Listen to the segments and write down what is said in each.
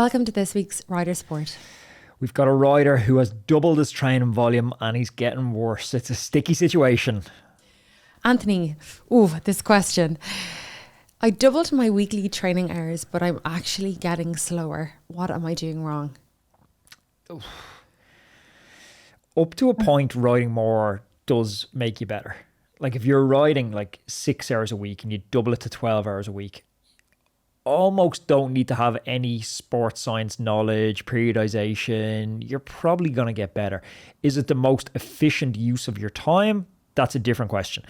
Welcome to this week's Rider Sport. We've got a rider who has doubled his training volume and he's getting worse. It's a sticky situation. Anthony, this question. I doubled my weekly training hours, but I'm actually getting slower. What am I doing wrong? Up to a point, riding more does make you better. Like if you're riding like 6 hours a week and you double it to 12 hours a week, almost don't need to have any sports science knowledge, periodization. You're probably going to get better. Is it the most efficient use of your time? That's a different question.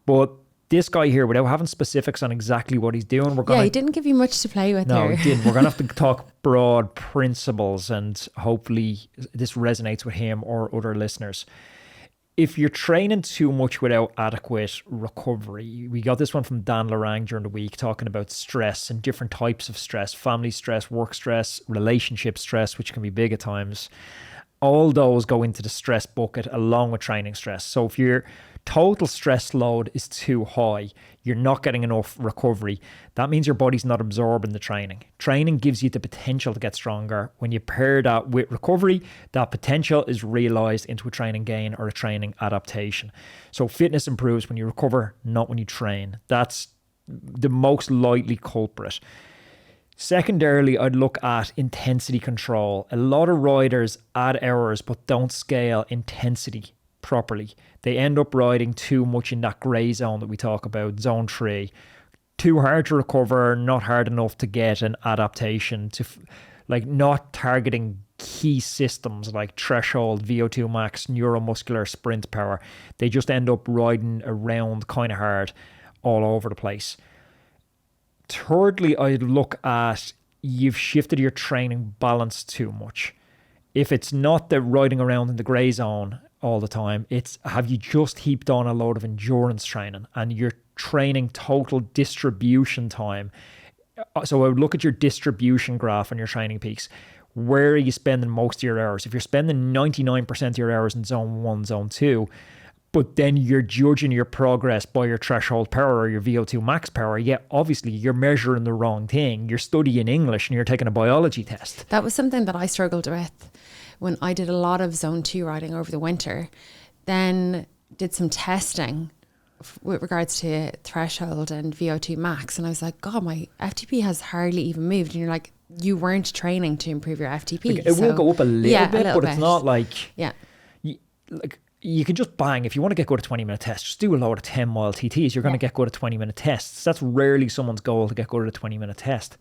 But this guy here, without having specifics on exactly what he's doing, he didn't give you much to play with there. No, he didn't. We're going to have to talk broad principles, and hopefully this resonates with him or other listeners. If you're training too much without adequate recovery, we got this one from Dan Lorang during the week talking about stress and different types of stress, family stress, work stress, relationship stress, which can be big at times. All those go into the stress bucket along with training stress. So if your total stress load is too high, you're not getting enough recovery. That means your body's not absorbing the training. Training gives you the potential to get stronger. When you pair that with recovery, that potential is realized into a training gain or a training adaptation. So fitness improves when you recover, not when you train. That's the most likely culprit. Secondarily, I'd look at intensity control. A lot of riders add hours but don't scale intensity properly. They end up riding too much in that grey zone that we talk about, zone 3. Too hard to recover, not hard enough to get an adaptation, to not targeting key systems like threshold, VO2 max, neuromuscular, sprint power. They just end up riding around kind of hard all over the place. Thirdly, I'd look at you've shifted your training balance too much. If it's not the riding around in the grey zone all the time, it's have you just heaped on a load of endurance training and you're training total distribution time. So I would look at your distribution graph on your training peaks. Where are you spending most of your hours? If you're spending 99% of your hours in zone 1, zone 2, but then you're judging your progress by your threshold power or your VO2 max power, obviously you're measuring the wrong thing. You're studying English and you're taking a biology test. That was something that I struggled with when I did a lot of zone 2 riding over the winter. Then did some testing with regards to threshold and VO2 max. And I was like, God, my FTP has hardly even moved. And you're like, you weren't training to improve your FTP. It will go up a little bit, but it's not like... Yeah. You can just bang, if you want to get good at 20-minute tests, just do a load of 10-mile TTs. You're going to get good at 20-minute tests. That's rarely someone's goal to get good at a 20-minute test.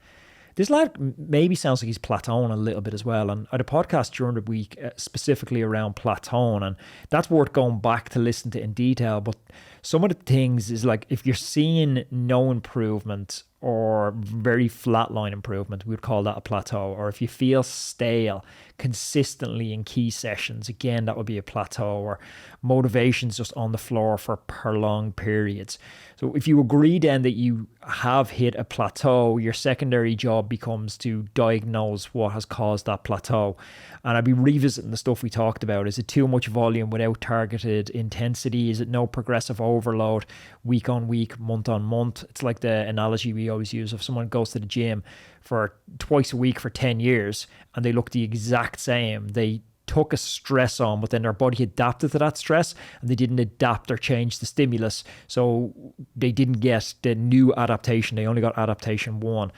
This lad maybe sounds like he's plateauing a little bit as well. And I had a podcast during the week specifically around plateauing, and that's worth going back to listen to in detail. But some of the things is like if you're seeing no improvement or very flatline improvement, we would call that a plateau. Or if you feel stale consistently in key sessions, again, that would be a plateau. Or motivation's just on the floor for prolonged periods. So if you agree then that you have hit a plateau, your secondary job becomes to diagnose what has caused that plateau. And I'd be revisiting the stuff we talked about. Is it too much volume without targeted intensity? Is it no progressive overload week on week, month on month? It's like the analogy we always use. If someone goes to the gym for twice a week for 10 years and they look the exact same, they took a stress on, but then their body adapted to that stress and they didn't adapt or change the stimulus. So they didn't get the new adaptation. They only got adaptation 1.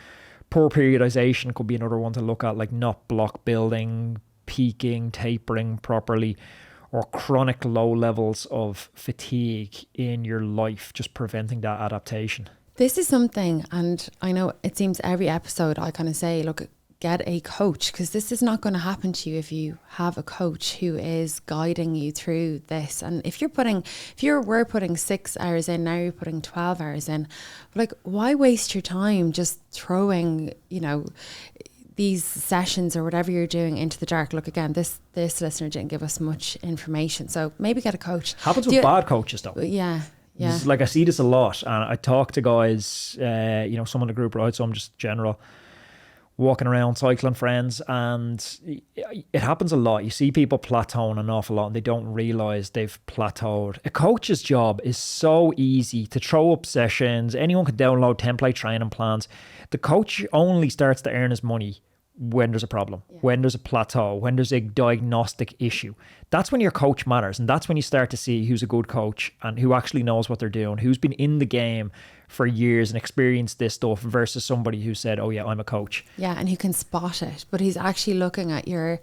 Poor periodization could be another one to look at, like not block building, peaking, tapering properly, or chronic low levels of fatigue in your life, just preventing that adaptation. This is something, and I know it seems every episode I kind of say, look, get a coach, because this is not going to happen to you if you have a coach who is guiding you through this. And if we're putting 6 hours in, now you're putting 12 hours in, like, why waste your time just throwing, these sessions or whatever you're doing into the dark? Look, again, this listener didn't give us much information, so maybe get a coach. Happens with bad coaches though. Yeah. Like I see this a lot, and I talk to guys, some in the group rides, some just general, walking around cycling friends, and it happens a lot. You see people plateauing an awful lot and they don't realize they've plateaued. A coach's job is so easy to throw up sessions. Anyone can download template training plans. The coach only starts to earn his money when there's a problem, when there's a plateau, when there's a diagnostic issue. That's when your coach matters. And that's when you start to see who's a good coach and who actually knows what they're doing, who's been in the game for years and experienced this stuff versus somebody who said, oh yeah, I'm a coach. Yeah, and who can spot it, but he's actually looking at your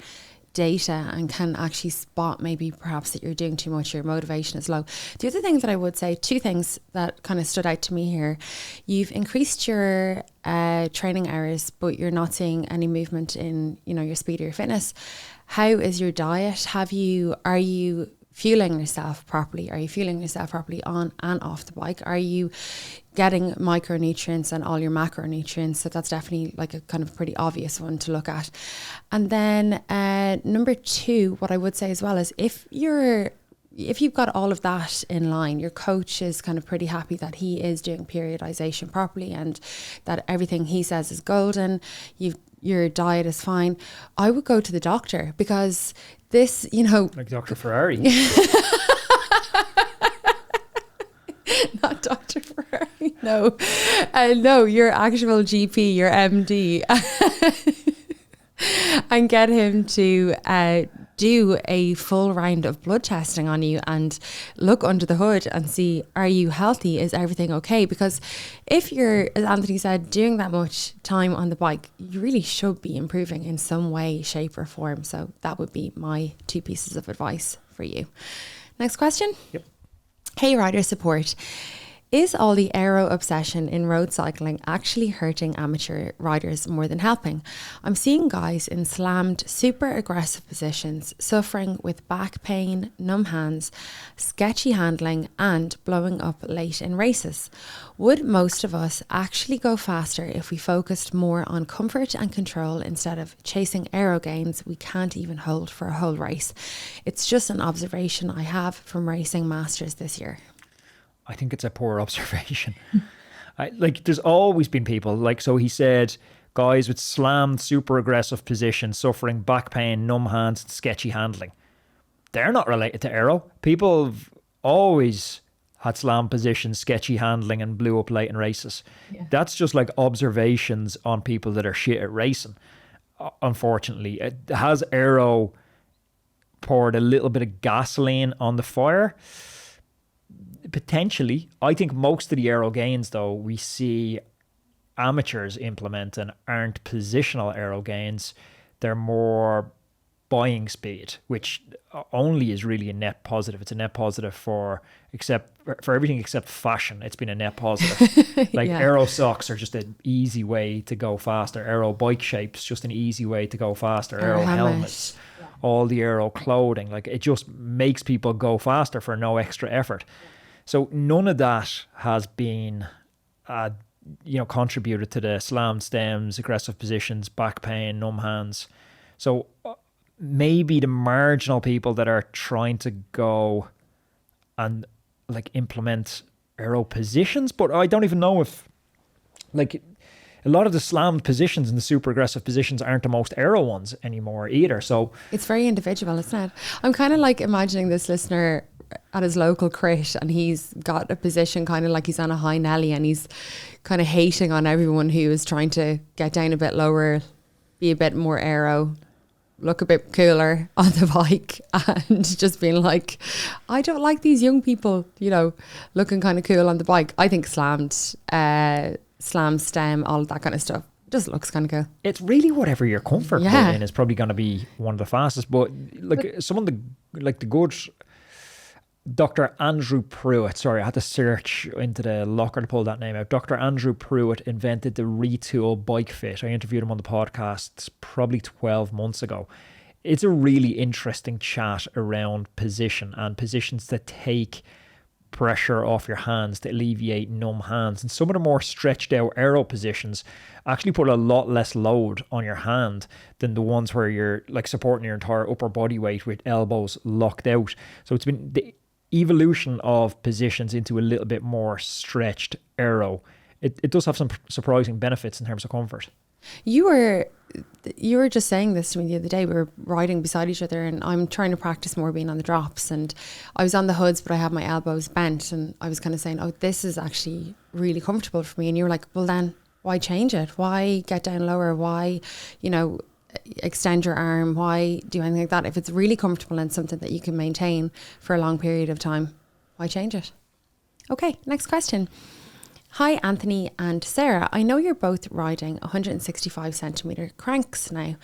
data and can actually spot maybe perhaps that you're doing too much, your motivation is low. The other thing that I would say, two things that kind of stood out to me here. You've increased your training hours, but you're not seeing any movement in, you know, your speed or your fitness. How is your diet? Are you fueling yourself properly? Are you fueling yourself properly on and off the bike? Are you getting micronutrients and all your macronutrients? So that's definitely like a kind of pretty obvious one to look at. And then number two, what I would say as well is if you've got all of that in line, your coach is kind of pretty happy that he is doing periodization properly and that everything he says is golden, your diet is fine, I would go to the doctor, because this, you know... Like Dr. Ferrari. Not Dr. Ferrari, no. No, your actual GP, your MD. And get him to do a full round of blood testing on you and look under the hood and see, are you healthy? Is everything okay? Because if you're, as Anthony said, doing that much time on the bike, you really should be improving in some way, shape or form. So that would be my two pieces of advice for you. Next question. Yep. Hey, rider support. Is all the aero obsession in road cycling actually hurting amateur riders more than helping? I'm seeing guys in slammed, super aggressive positions, suffering with back pain, numb hands, sketchy handling, and blowing up late in races. Would most of us actually go faster if we focused more on comfort and control instead of chasing aero gains we can't even hold for a whole race? It's just an observation I have from racing masters this year. I think it's a poor observation. There's always been people, so he said, guys with slammed, super aggressive positions, suffering back pain, numb hands, and sketchy handling. They're not related to aero. People have always had slammed positions, sketchy handling, and blew up late in races. Yeah. That's just like observations on people that are shit at racing. Unfortunately, has aero poured a little bit of gasoline on the fire? Potentially. I think most of the aero gains, though, we see amateurs implementing aren't positional aero gains. They're more buying speed, which only is really a net positive. It's a net positive for everything except fashion. It's been a net positive. Aero socks are just an easy way to go faster. Aero bike shapes, just an easy way to go faster. Aero helmets, all the aero clothing, it just makes people go faster for no extra effort. So none of that has been, contributed to the slammed stems, aggressive positions, back pain, numb hands. So maybe the marginal people that are trying to go and implement aero positions, but I don't even know if a lot of the slammed positions and the super aggressive positions aren't the most aero ones anymore either. So it's very individual, isn't it? I'm kind of imagining this listener at his local crit and he's got a position kind of like he's on a high Nelly and he's kind of hating on everyone who is trying to get down a bit lower, be a bit more aero, look a bit cooler on the bike, and just being like, I don't like these young people, looking kind of cool on the bike. I think slam, stem, all of that kind of stuff just looks kind of cool. It's really whatever your comfort in is probably going to be one of the fastest. But some of the good Dr. Andrew Pruitt, sorry, I had to search into the locker to pull that name out. Dr. Andrew Pruitt invented the Retool Bike Fit. I interviewed him on the podcast probably 12 months ago. It's a really interesting chat around position and positions that take pressure off your hands, to alleviate numb hands. And some of the more stretched out aero positions actually put a lot less load on your hand than the ones where you're supporting your entire upper body weight with elbows locked out. So it's been the evolution of positions into a little bit more stretched aero. It does have some surprising benefits in terms of comfort. You were just saying this to me the other day. We were riding beside each other and I'm trying to practice more being on the drops, and I was on the hoods but I have my elbows bent, and I was kind of saying, oh, this is actually really comfortable for me, and you were like, well then why change it? Why get down lower? Why, extend your arm? Why do anything like that? If it's really comfortable and something that you can maintain for a long period of time, why change it? Okay, next question. Hi, Anthony and Sarah. I know you're both riding 165 centimetre cranks now.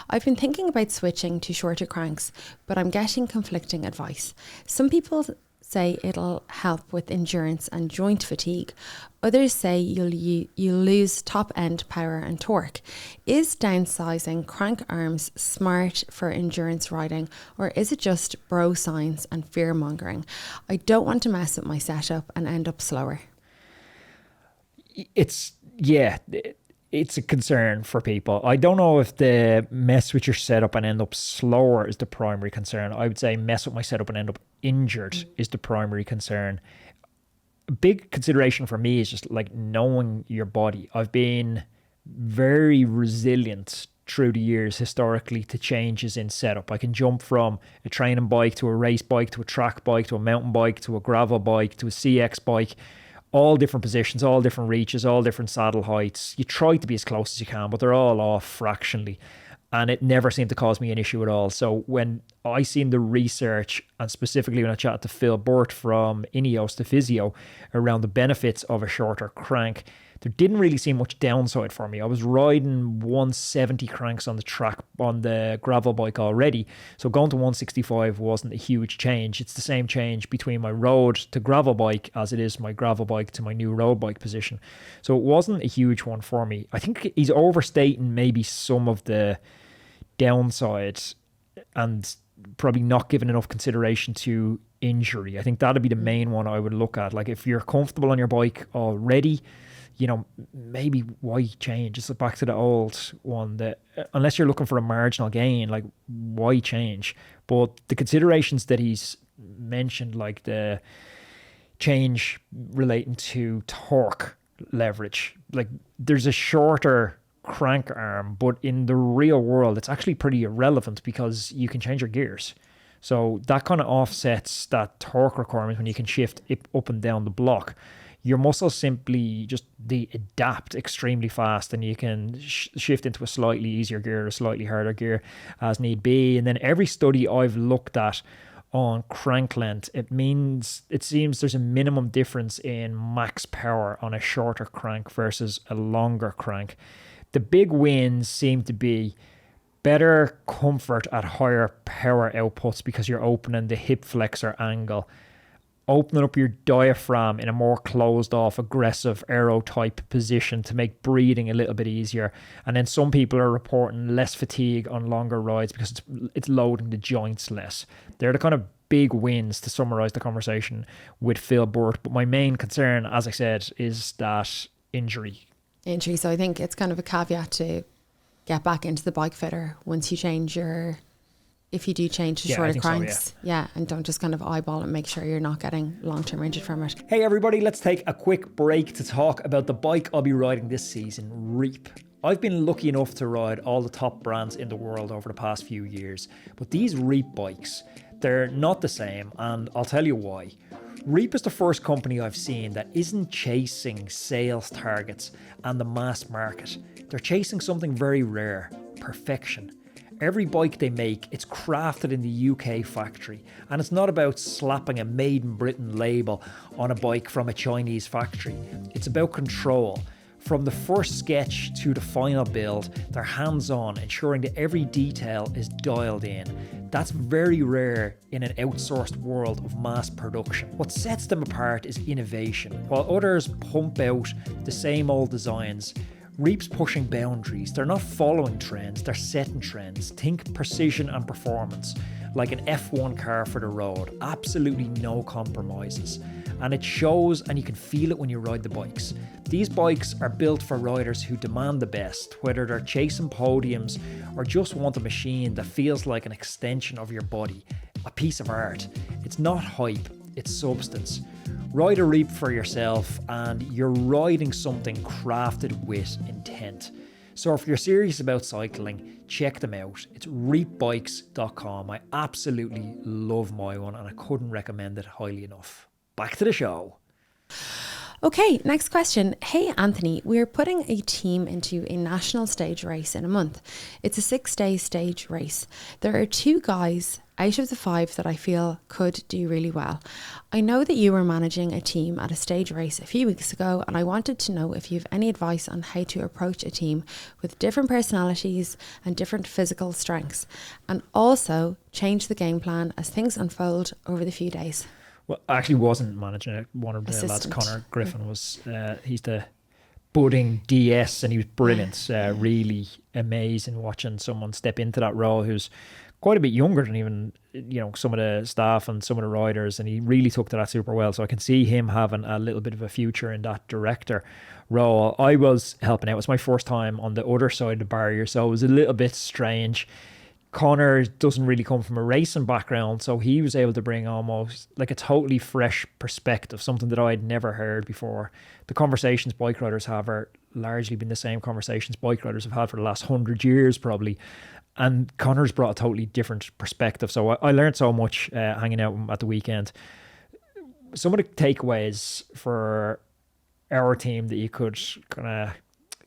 I've been thinking about switching to shorter cranks, but I'm getting conflicting advice. Some people say it'll help with endurance and joint fatigue. Others say you'll lose top end power and torque. Is downsizing crank arms smart for endurance riding, or is it just bro science and fear mongering? I don't want to mess up my setup and end up slower. It's a concern for people. I don't know if the mess with your setup and end up slower is the primary concern. I would say mess up my setup and end up injured is the primary concern. A big consideration for me is just like knowing your body. I've been very resilient through the years historically to changes in setup. I can jump from a training bike to a race bike to a track bike to a mountain bike to a gravel bike to a CX bike. All different positions, all different reaches, all different saddle heights. You try to be as close as you can, but they're all off fractionally. And it never seemed to cause me an issue at all. So when I seen the research, and specifically when I chatted to Phil Burt from Ineos, the physio, around the benefits of a shorter crank, there didn't really seem much downside for me. I was riding 170 cranks on the track on the gravel bike already. So going to 165 wasn't a huge change. It's the same change between my road to gravel bike as it is my gravel bike to my new road bike position. So it wasn't a huge one for me. I think he's overstating maybe some of the downsides and probably not giving enough consideration to injury. I think that'd be the main one I would look at. Like if you're comfortable on your bike already, maybe why change? It's back to the old one that unless you're looking for a marginal gain, like why change? But the considerations that he's mentioned, like the change relating to torque leverage, like there's a shorter crank arm, but in the real world, it's actually pretty irrelevant because you can change your gears. So that kind of offsets that torque requirement when you can shift it up and down the block. Your muscles simply they adapt extremely fast, and you can shift into a slightly easier gear or a slightly harder gear as need be. And then every study I've looked at on crank length, it seems there's a minimum difference in max power on a shorter crank versus a longer crank. The big wins seem to be better comfort at higher power outputs because you're opening the hip flexor angle, opening up your diaphragm in a more closed off, aggressive Aero type position to make breathing a little bit easier. And then some people are reporting less fatigue on longer rides because it's loading the joints less. They're the kind of big wins to summarize the conversation with Phil Burt. But my main concern, as I said, is that injury. So I think it's kind of a caveat to get back into the bike fitter once you change if you do change to shorter cranks. So, and don't just kind of eyeball it and make sure you're not getting long-term injured from it. Hey everybody, let's take a quick break to talk about the bike I'll be riding this season, Reap. I've been lucky enough to ride all the top brands in the world over the past few years, but these Reap bikes, they're not the same, and I'll tell you why. Reap is the first company I've seen that isn't chasing sales targets and the mass market. They're chasing something very rare, perfection. Every bike they make, it's crafted in the UK factory, and it's not about slapping a Made in Britain label on a bike from a Chinese factory. It's about control. From the first sketch to the final build, they're hands-on, ensuring that every detail is dialed in. That's very rare in an outsourced world of mass production. What sets them apart is innovation. While others pump out the same old designs, Reap's pushing boundaries. They're not following trends, they're setting trends. Think precision and performance, like an F1 car for the road. Absolutely no compromises. And it shows, and you can feel it when you ride the bikes. These bikes are built for riders who demand the best, whether they're chasing podiums or just want a machine that feels like an extension of your body, a piece of art. It's not hype, it's substance. Ride a Reap for yourself and you're riding something crafted with intent. So if you're serious about cycling, check them out. It's reapbikes.com. I absolutely love my one and I couldn't recommend it highly enough. Back to the show. Okay, next question. Hey, Anthony, we're putting a team into a national stage race in a month. It's a 6-day stage race. There are 2 guys out of the 5 that I feel could do really well. I know that you were managing a team at a stage race a few weeks ago, and I wanted to know if you have any advice on how to approach a team with different personalities and different physical strengths, and also change the game plan as things unfold over the few days. Well, I actually wasn't managing it. One of the lads, Connor Griffin, was he's the budding DS, and he was brilliant. Really amazing watching someone step into that role who's quite a bit younger than even some of the staff and some of the riders, and he really took to that super well. So I can see him having a little bit of a future in that director role. I was helping out. It was my first time on the other side of the barrier, so it was a little bit strange. Connor doesn't really come from a racing background, so he was able to bring almost like a totally fresh perspective, something that I'd never heard before. The conversations bike riders have are largely been the same conversations bike riders have had for the last 100 years probably, and Connor's brought a totally different perspective. So I learned so much hanging out with him at the weekend. Some of the takeaways for our team that you could kind of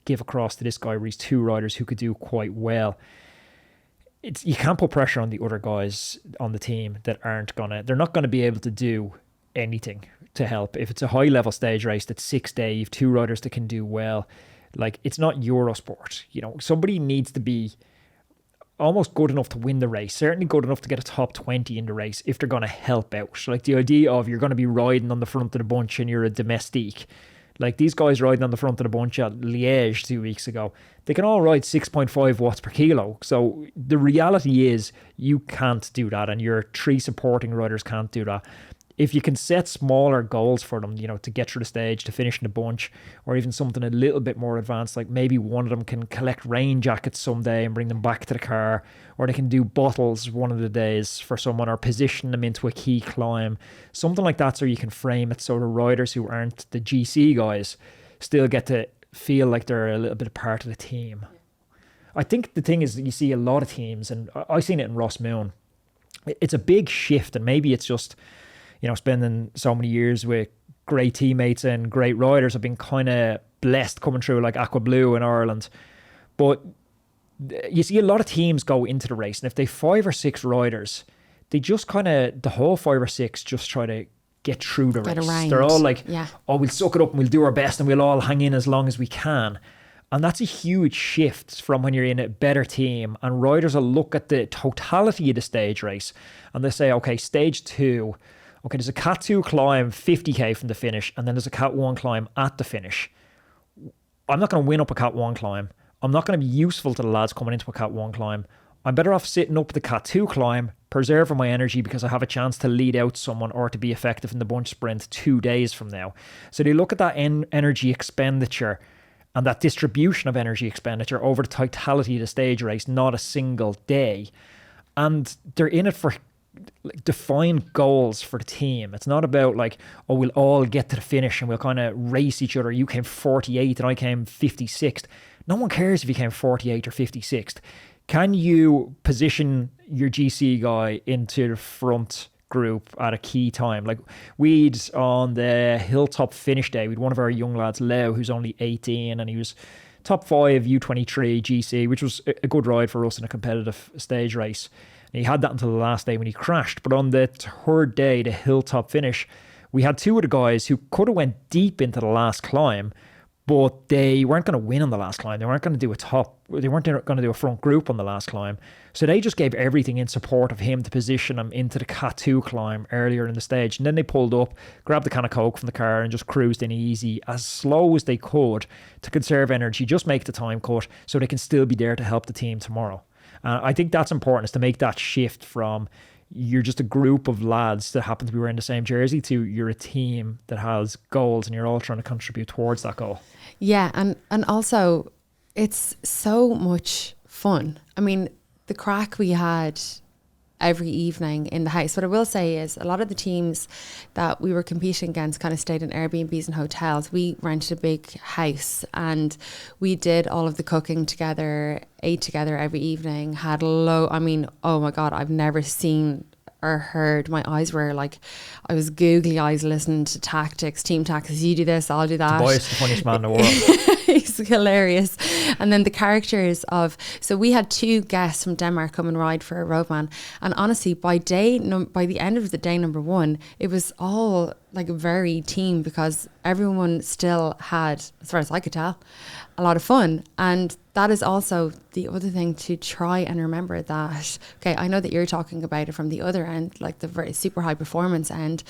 give across to this guy were these 2 riders who could do quite well. You can't put pressure on the other guys on the team that they're not gonna be able to do anything to help. If it's a high level stage race that's 6-day, you've 2 riders that can do well. Like, it's not Eurosport. Somebody needs to be almost good enough to win the race, certainly good enough to get a top 20 in the race if they're going to help out. Like, the idea of you're going to be riding on the front of the bunch and you're a domestique. Like, these guys riding on the front of the bunch at Liège 2 weeks ago, they can all ride 6.5 watts per kilo. So the reality is you can't do that, and your 3 supporting riders can't do that. If you can set smaller goals for them, to get through the stage, to finish in the bunch, or even something a little bit more advanced, like maybe one of them can collect rain jackets someday and bring them back to the car, or they can do bottles one of the days for someone, or position them into a key climb, something like that, so you can frame it so the riders who aren't the GC guys still get to feel like they're a little bit a part of the team. I think the thing is that you see a lot of teams, and I've seen it in Ross Moon, it's a big shift, and maybe it's just spending so many years with great teammates and great riders. I've been kind of blessed coming through like Aqua Blue in Ireland. But you see a lot of teams go into the race, and if they 5 or 6 riders, they just the whole 5 or 6 just try to get through the race. They're all like, we'll suck it up and we'll do our best and we'll all hang in as long as we can. And that's a huge shift from when you're in a better team, and riders will look at the totality of the stage race and they say, okay, stage 2, okay, there's a Cat 2 climb 50k from the finish, and then there's a Cat 1 climb at the finish. I'm not going to win up a Cat 1 climb. I'm not going to be useful to the lads coming into a Cat 1 climb. I'm better off sitting up the Cat 2 climb, preserving my energy because I have a chance to lead out someone or to be effective in the bunch sprint 2 days from now. So they look at that energy expenditure and that distribution of energy expenditure over the totality of the stage race, not a single day. And they're in it for defined goals for the team. It's not about like, we'll all get to the finish and we'll kind of race each other. You came 48th and I came 56th. No one cares if you came 48th or 56th. Can you position your GC guy into the front group at a key time? Like, we'd on the Hilltop finish day, we'd one of our young lads, Leo, who's only 18, and he was top 5 U23 GC, which was a good ride for us in a competitive stage race. He had that until the last day when he crashed. But on the 3rd day, the Hilltop finish, we had 2 of the guys who could have went deep into the last climb, but they weren't going to win on the last climb. They weren't going to do they weren't going to do a front group on the last climb. So they just gave everything in support of him to position him into the Cat 2 climb earlier in the stage. And then they pulled up, grabbed the can of Coke from the car and just cruised in easy, as slow as they could to conserve energy, just make the time cut so they can still be there to help the team tomorrow. I think that's important, is to make that shift from you're just a group of lads that happen to be wearing the same jersey to you're a team that has goals and you're all trying to contribute towards that goal. Yeah, and also it's so much fun. I mean, the crack we had every evening in the house. What I will say is a lot of the teams that we were competing against kind of stayed in Airbnbs and hotels. We rented a big house and we did all of the cooking together, ate together every evening, oh my God, I've never seen or heard, my eyes were like, I was googly eyes listening to tactics, team tactics. You do this, I'll do that. Tobias, the funniest man in the world. He's hilarious. And then the characters of, so we had 2 guests from Denmark come and ride for a roadman. And honestly, by the end of the day number 1, it was all like a very team, because everyone still had, as far as I could tell, a lot of fun. And that is also the other thing to try and remember, that, okay, I know that you're talking about it from the other end, like the very super high performance end.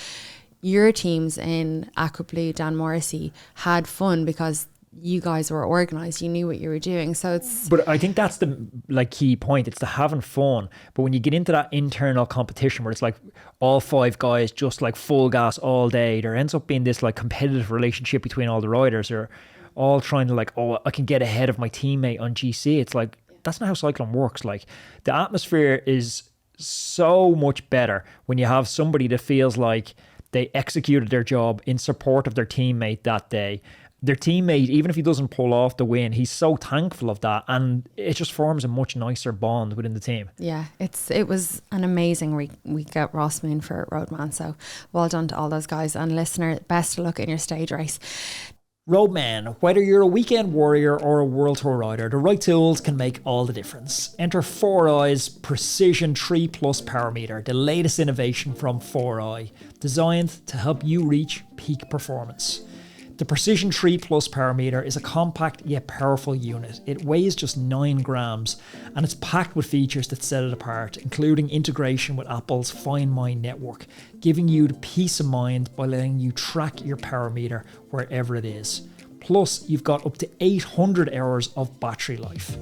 Your teams in Aquablue, Dan Morrissey, had fun because you guys were organized, you knew what you were doing. So it's, but I think that's the like key point. It's the having fun. But when you get into that internal competition where it's like all 5 guys just like full gas all day, there ends up being this like competitive relationship between all the riders, or all trying to like, oh, I can get ahead of my teammate on GC. It's like, that's not how cycling works. Like, the atmosphere is so much better when you have somebody that feels like they executed their job in support of their teammate that day. Their teammate, even if he doesn't pull off the win, he's so thankful of that, and it just forms a much nicer bond within the team. Yeah, it was an amazing week at Ross Moon for Roadman. So well done to all those guys, and listener, best of luck in your stage race. Roadman, whether you're a weekend warrior or a World Tour rider, the right tools can make all the difference. Enter 4i's Precision 3 Plus Powermeter, the latest innovation from 4i, designed to help you reach peak performance. The Precision 3 Plus Powermeter is a compact yet powerful unit. It weighs just 9 grams and it's packed with features that set it apart, including integration with Apple's Find My network, giving you the peace of mind by letting you track your power meter wherever it is. Plus, you've got up to 800 hours of battery life.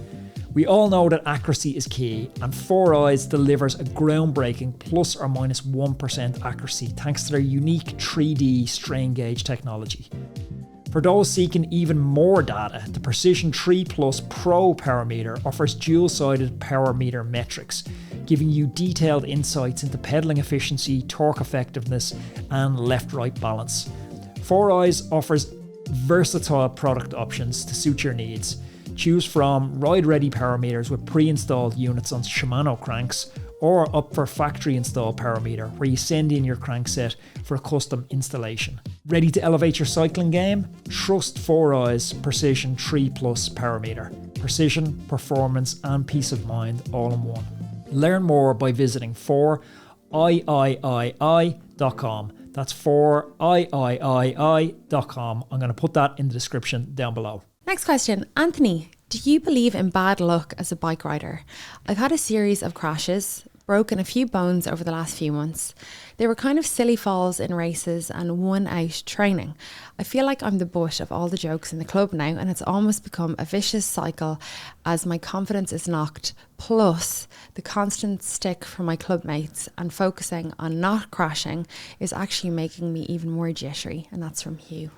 We all know that accuracy is key, and 4i's delivers a groundbreaking plus or minus 1% accuracy thanks to their unique 3D strain gauge technology. For those seeking even more data, the Precision 3 Plus Pro Power Meter offers dual-sided power meter metrics, giving you detailed insights into pedaling efficiency, torque effectiveness, and left-right balance. 4i's offers versatile product options to suit your needs. Choose from ride-ready power meters with pre-installed units on Shimano cranks, or up for factory-installed power meter, where you send in your crankset for a custom installation. Ready to elevate your cycling game? Trust 4i's Precision 3 Plus Power Meter. Precision, performance, and peace of mind all in one. Learn more by visiting 4iiii.com. That's 4iiii.com. I'm going to put that in the description down below. Next question. Anthony, do you believe in bad luck as a bike rider? I've had a series of crashes, broken a few bones over the last few months. They were kind of silly falls in races and one out training. I feel like I'm the butt of all the jokes in the club now, and it's almost become a vicious cycle as my confidence is knocked, plus the constant stick from my club mates and focusing on not crashing is actually making me even more jittery. And that's from Hugh.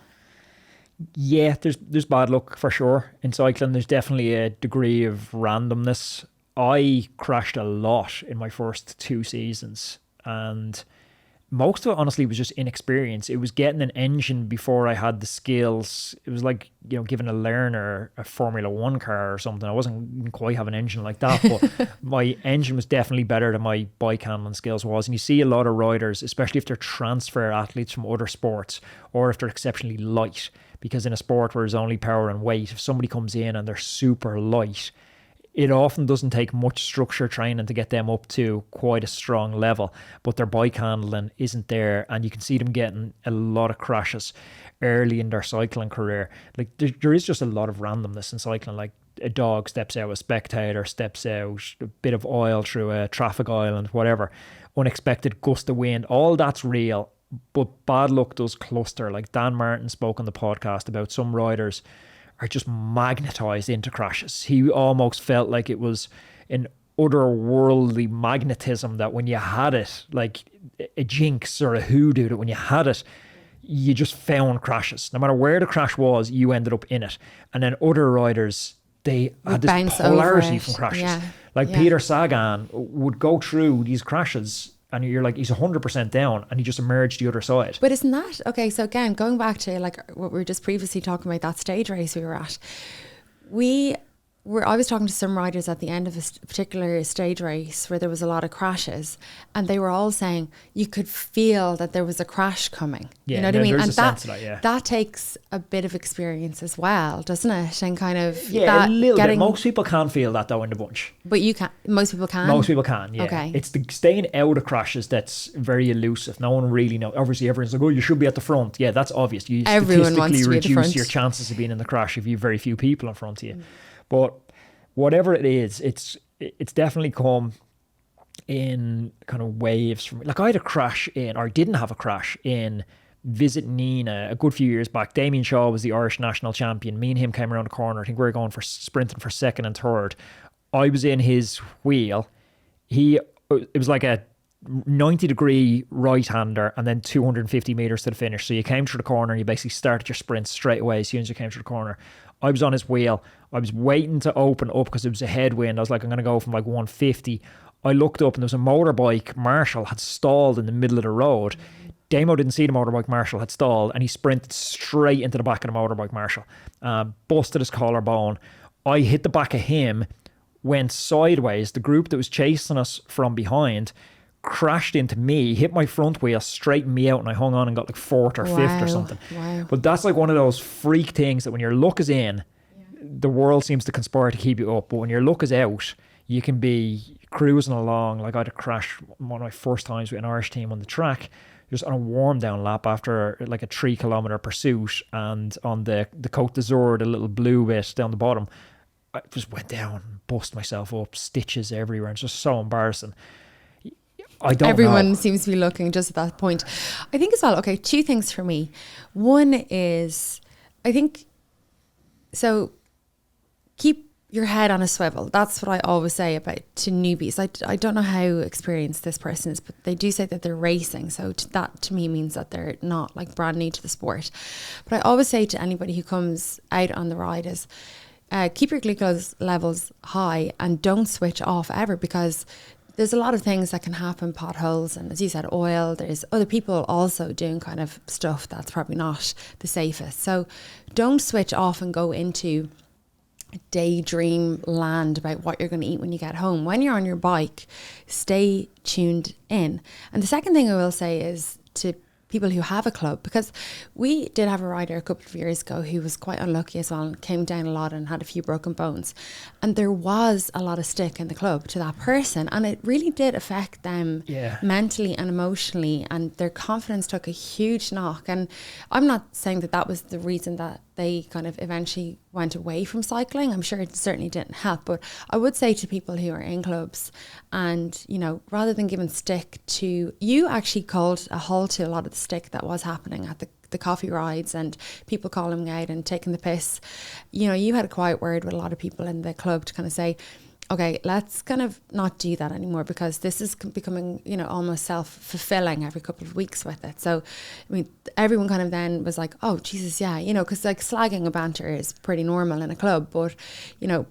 Yeah, there's bad luck for sure in cycling. There's definitely a degree of randomness. I crashed a lot in my first 2 seasons, and most of it honestly was just inexperience. It was getting an engine before I had the skills. It was like, you know, giving a learner a Formula 1 car or something. I wasn't quite have an engine like that, but my engine was definitely better than my bike handling skills was. And you see a lot of riders, especially if they're transfer athletes from other sports, or if they're exceptionally light, because in a sport where there's only power and weight, if somebody comes in and they're super light, it often doesn't take much structure training to get them up to quite a strong level, but their bike handling isn't there, and you can see them getting a lot of crashes early in their cycling career. Like there is just a lot of randomness in cycling. Like a dog steps out, a spectator steps out, a bit of oil through a traffic island, whatever, unexpected gust of wind, all that's real. But bad luck does cluster. Like Dan Martin spoke on the podcast about some riders are just magnetized into crashes. He almost felt like it was an otherworldly magnetism that when you had it, like a jinx or a hoodoo, that when you had it, you just found crashes. No matter where the crash was, you ended up in it. And then other riders, they had this polarity from crashes. Yeah. Peter Sagan would go through these crashes and you're like, he's 100% down, and he just emerged the other side. But isn't that, okay, so again, going back to like what we were just previously talking about, that stage race we were at, we I was talking to some riders at the end of a particular stage race where there was a lot of crashes, and they were all saying you could feel that there was a crash coming. Yeah, you know what I mean? There's And a sense of that, yeah. that takes a bit of experience as well, doesn't it? And kind of a little bit. Most people can't feel that though in the bunch. But you can. Most people can. Most people can. Yeah. Okay. It's the staying out of crashes that's very elusive. No one really knows. Obviously, everyone's like, "Oh, you should be at the front." Yeah, that's obvious. You Everyone wants statistically to be at the reduce front. your chances of being in the crash if you have very few people in front of you. But whatever it is, it's definitely come in kind of waves. From like I had a crash or didn't have a crash in Visit Nina a good few years back. Damien Shaw was the Irish national champion. Me and him came around the corner. I think we were going for sprinting for second and third. I was in his wheel. It was like a 90-degree right-hander and then 250 metres to the finish. So you came through the corner and you basically started your sprint straight away as soon as you came through the corner. I was on his wheel. I was waiting to open up because it was a headwind. I was like, I'm going to go from like 150. I looked up and there was a motorbike marshal had stalled in the middle of the road. Damo didn't see the motorbike marshal had stalled and he sprinted straight into the back of the motorbike marshal. Busted his collarbone. I hit the back of him, went sideways. The group that was chasing us from behind crashed into me, hit my front wheel, straightened me out, and I hung on and got like fourth or fifth or something. Wow. But that's like one of those freak things that when your luck is in, the world seems to conspire to keep you up. But when your luck is out, you can be cruising along. Like I had a crash one of my first times with an Irish team on the track, just on a warm down lap after like a 3 kilometre pursuit, and on the Côte d'Azur, the little blue bit down the bottom, I just went down, bust myself up, stitches everywhere. It's just so embarrassing. Everyone seems to be looking just at that point. I think as well, okay, 2 things for me. One is, I think, so keep your head on a swivel. That's what I always say about to newbies. I don't know how experienced this person is, but they do say that they're racing. So that to me means that they're not like brand new to the sport. But I always say to anybody who comes out on the ride is, keep your glucose levels high and don't switch off ever, because there's a lot of things that can happen, potholes, and as you said, oil. There's other people also doing kind of stuff that's probably not the safest. So don't switch off and go into daydream land about what you're going to eat when you get home. When you're on your bike, stay tuned in. And the second thing I will say is to people who have a club, because we did have a rider a couple of years ago who was quite unlucky as well and came down a lot and had a few broken bones, and there was a lot of stick in the club to that person, and it really did affect them mentally and emotionally, and their confidence took a huge knock. And I'm not saying that that was the reason that they kind of eventually went away from cycling. I'm sure it certainly didn't help, but I would say to people who are in clubs, and you know, rather than giving stick to, you actually called a halt to a lot of the stick that was happening at the coffee rides and people calling out and taking the piss. You know, you had a quiet word with a lot of people in the club to kind of say, okay, let's kind of not do that anymore, because this is becoming, you know, almost self-fulfilling every couple of weeks with it. So, I mean, everyone kind of then was like, oh, Jesus, yeah, you know, because like slagging a banter is pretty normal in a club, but, you know,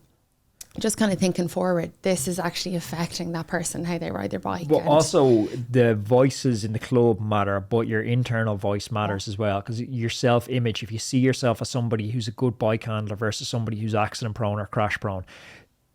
just kind of thinking forward, this is actually affecting that person, how they ride their bike. But also the voices in the club matter, but your internal voice matters as well, because your self-image, if you see yourself as somebody who's a good bike handler versus somebody who's accident prone or crash prone,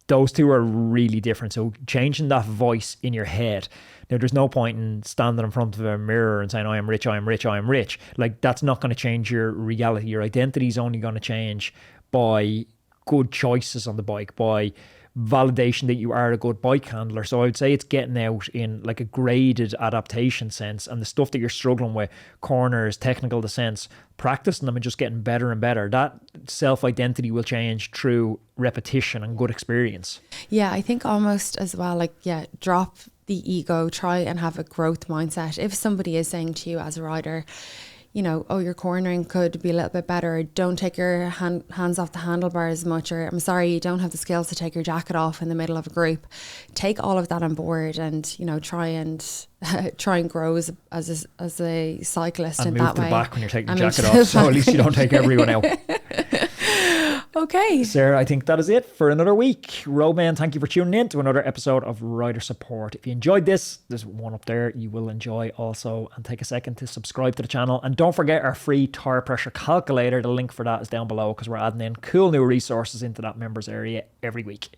those two are really different. So changing that voice in your head. Now, there's no point in standing in front of a mirror and saying, I am rich, I am rich, I am rich. Like, that's not going to change your reality. Your identity is only going to change by good choices on the bike, by validation that you are a good bike handler. So I would say it's getting out in like a graded adaptation sense, and the stuff that you're struggling with, corners, technical descents, practicing them and just getting better and better. That self-identity will change through repetition and good experience. Yeah, I think almost as well, like, yeah, drop the ego, try and have a growth mindset. If somebody is saying to you as a rider, you know, oh, your cornering could be a little bit better, don't take your hands off the handlebars as much, or I'm sorry, you don't have the skills to take your jacket off in the middle of a group. Take all of that on board and, you know, try and grow as a cyclist and in move that to way. the back when you're taking your jacket off, so at least you don't take everyone out. Okay. Sarah, I think that is it for another week. Roadman, thank you for tuning in to another episode of Rider Support. If you enjoyed this, there's one up there you will enjoy also. And take a second to subscribe to the channel. And don't forget our free tire pressure calculator. The link for that is down below because we're adding in cool new resources into that members area every week.